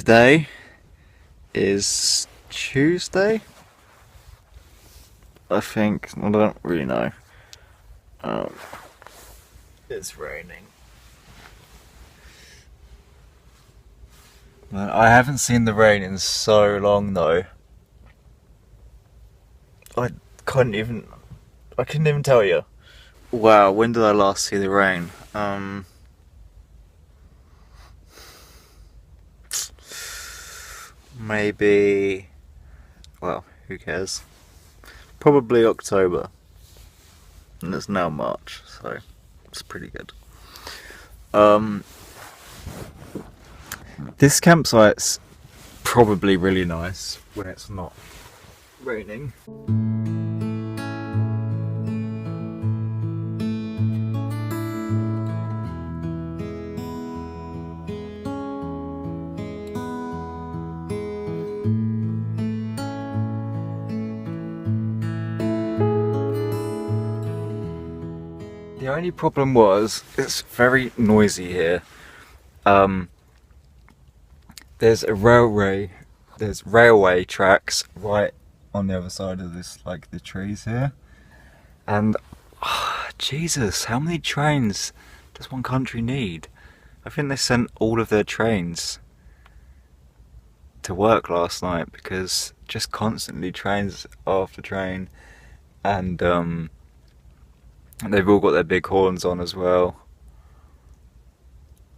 Today is Tuesday, I think. I don't really know. It's raining. Man, I haven't seen the rain in so long though. I couldn't even tell you. Wow, when did I last see the rain? Maybe, well, who cares? Probably October. And it's now March, so it's pretty good. This campsite's probably really nice when it's not raining. The only problem was, it's very noisy here. There's railway tracks right on the other side of this, like the trees here. And, Jesus, how many trains does one country need? I think they sent all of their trains to work last night because just constantly trains after train, and they've all got their big horns on as well.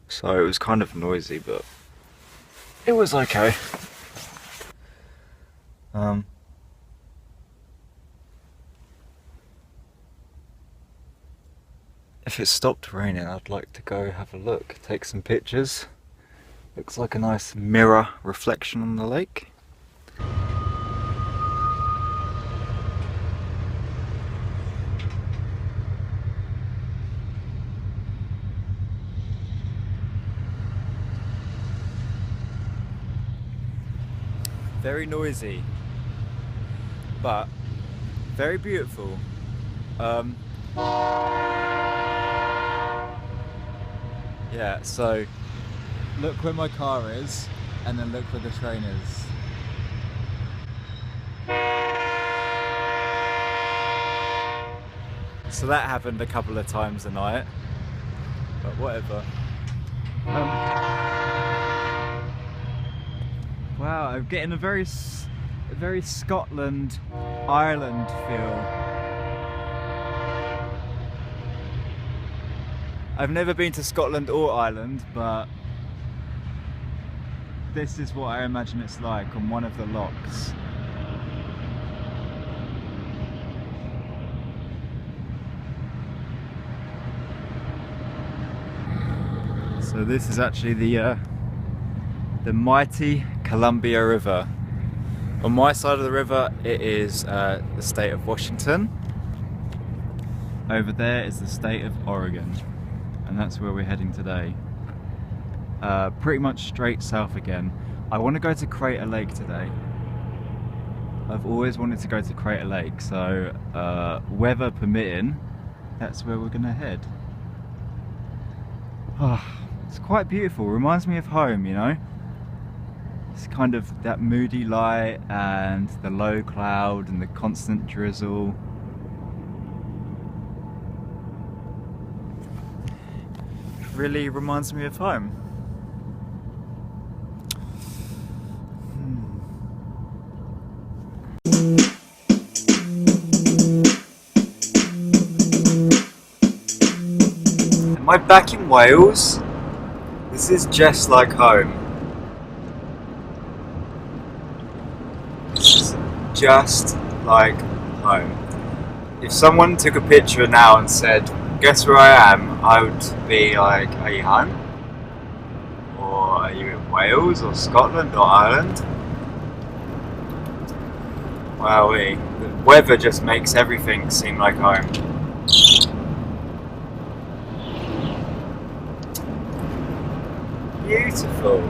So it was kind of noisy, but it was okay. If it stopped raining, I'd like to go have a look, take some pictures. Looks like a nice mirror reflection on the lake. Very noisy, but very beautiful. Yeah, so look where my car is, and then look where the train is. So that happened a couple of times a night, but whatever. Wow, I'm getting a very Scotland, Ireland feel. I've never been to Scotland or Ireland, but this is what I imagine it's like on one of the lochs. So this is actually the mighty Columbia River. On my side of the river, it is the state of Washington. Over there is the state of Oregon, and that's where we're heading today. Pretty much straight south again. I want to go to Crater Lake today. I've always wanted to go to Crater Lake, so weather permitting, that's where we're gonna head. It's quite beautiful, reminds me of home, you know? It's kind of that moody light and the low cloud and the constant drizzle. Really reminds me of home. Am I back in Wales? This is just like home. This is just like home. If someone took a picture now and said, "Guess where I am?" I would be like, "Are you home? Or are you in Wales or Scotland or Ireland?" Wowee. The weather just makes everything seem like home. Beautiful.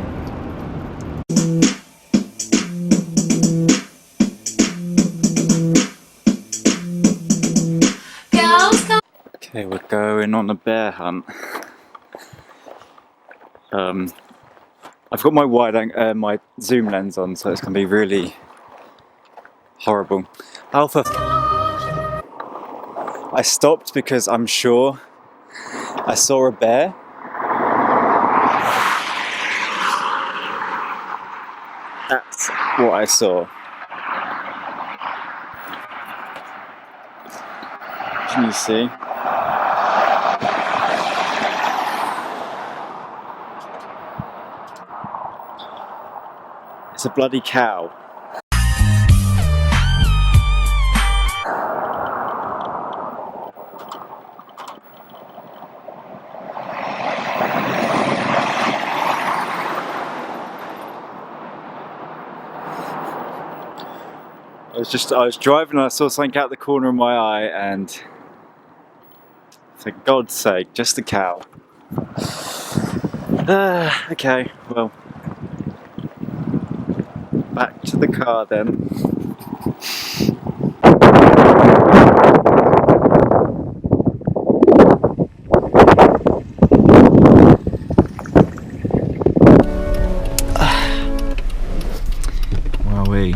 Okay, we're going on a bear hunt. I've got my my zoom lens on, so it's gonna be really horrible. Alpha. I stopped because I'm sure I saw a bear. That's what I saw. Can you see? It's a bloody cow. I was driving and I saw something out the corner of my eye, and for God's sake, just a cow. Okay, well, back to the car then. Wowee.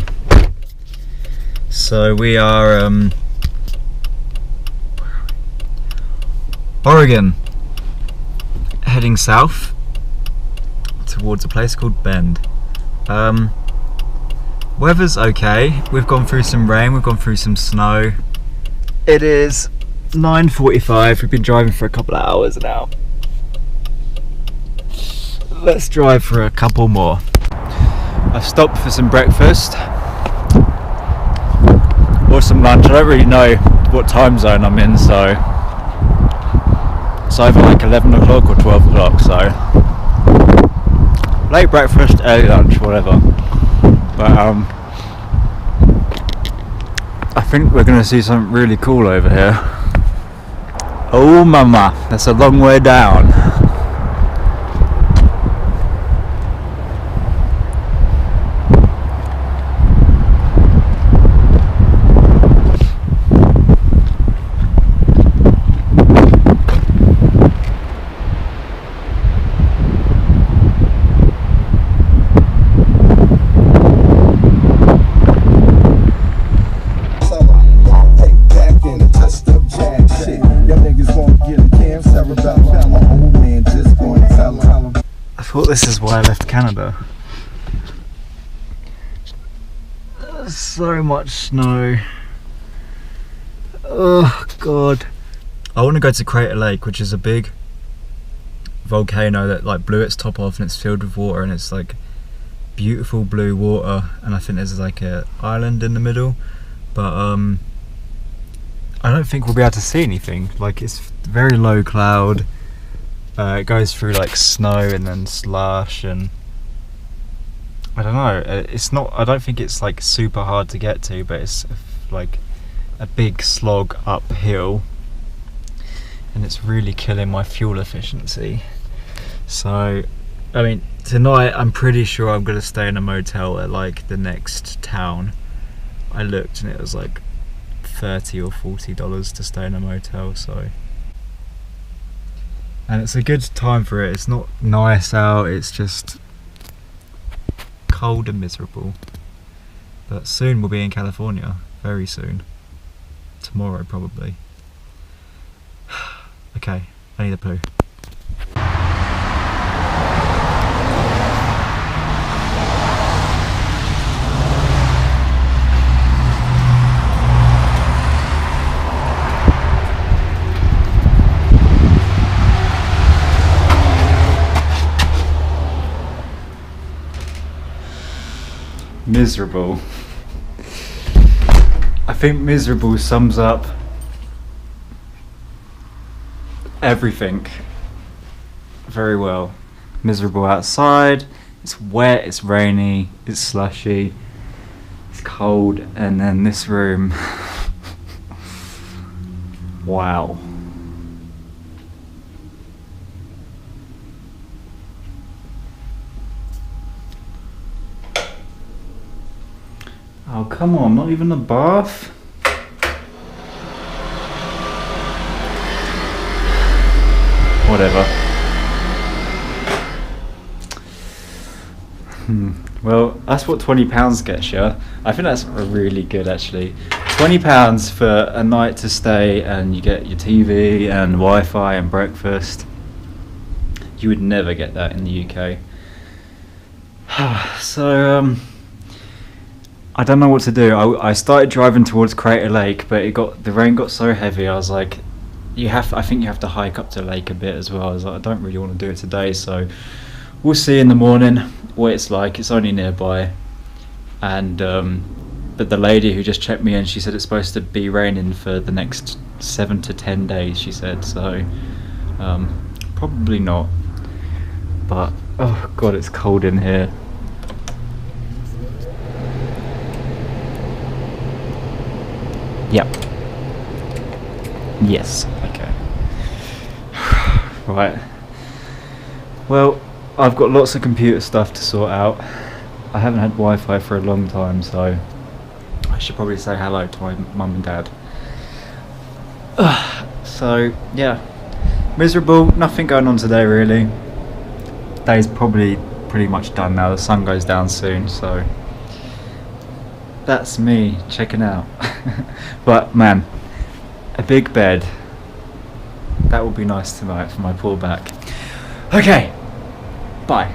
So we are Oregon, heading south towards a place called Bend. Weather's okay. We've gone through some rain, we've gone through some snow. It is 9:45. We've been driving for a couple of hours now. Let's drive for a couple more. I've stopped for some breakfast or some lunch. I don't really know what time zone I'm in, so it's either like 11 o'clock or 12 o'clock, so late breakfast, early lunch, whatever. But I think we're going to see something really cool over here. Oh mama, that's a long way down. I thought this is why I left Canada. So much snow. Oh god. I want to go to Crater Lake, which is a big volcano that like blew its top off and it's filled with water, and it's like beautiful blue water, and I think there's like a island in the middle, but I don't think we'll be able to see anything. Like, it's very low cloud. It goes through like snow and then slush, and I don't know. It's not. I don't think it's like super hard to get to, but it's like a big slog uphill, and it's really killing my fuel efficiency. So, I mean, tonight I'm pretty sure I'm gonna stay in a motel at like the next town. I looked and it was like $30 or $40 to stay in a motel, so. And it's a good time for it. It's not nice out, it's just cold and miserable. But soon we'll be in California, very soon. Tomorrow probably. Okay, I need a poo. Miserable. I think miserable sums up everything very well. Miserable outside, it's wet, it's rainy, it's slushy, it's cold, and then this room. Wow. Oh, come on, not even a bath? Whatever. Well, that's what £20 gets you. I think that's really good actually. £20 for a night to stay, and you get your TV and Wi-Fi and breakfast. You would never get that in the UK. So I don't know what to do. I started driving towards Crater Lake, but the rain got so heavy. I was like, I think you have to hike up to the lake a bit as well. I was like, I don't really want to do it today, so we'll see in the morning what it's like. It's only nearby, and but the lady who just checked me in, she said it's supposed to be raining for the next 7 to 10 days. She said so. Probably not. But oh god, it's cold in here. Yep. Yes. Okay. Right. Well, I've got lots of computer stuff to sort out. I haven't had Wi-Fi for a long time, so I should probably say hello to my mum and dad. So yeah, miserable. Nothing going on today really. Day's probably pretty much done now. The sun goes down soon, so that's me checking out. But man, a big bed, that would be nice tonight for my poor back. Okay, bye.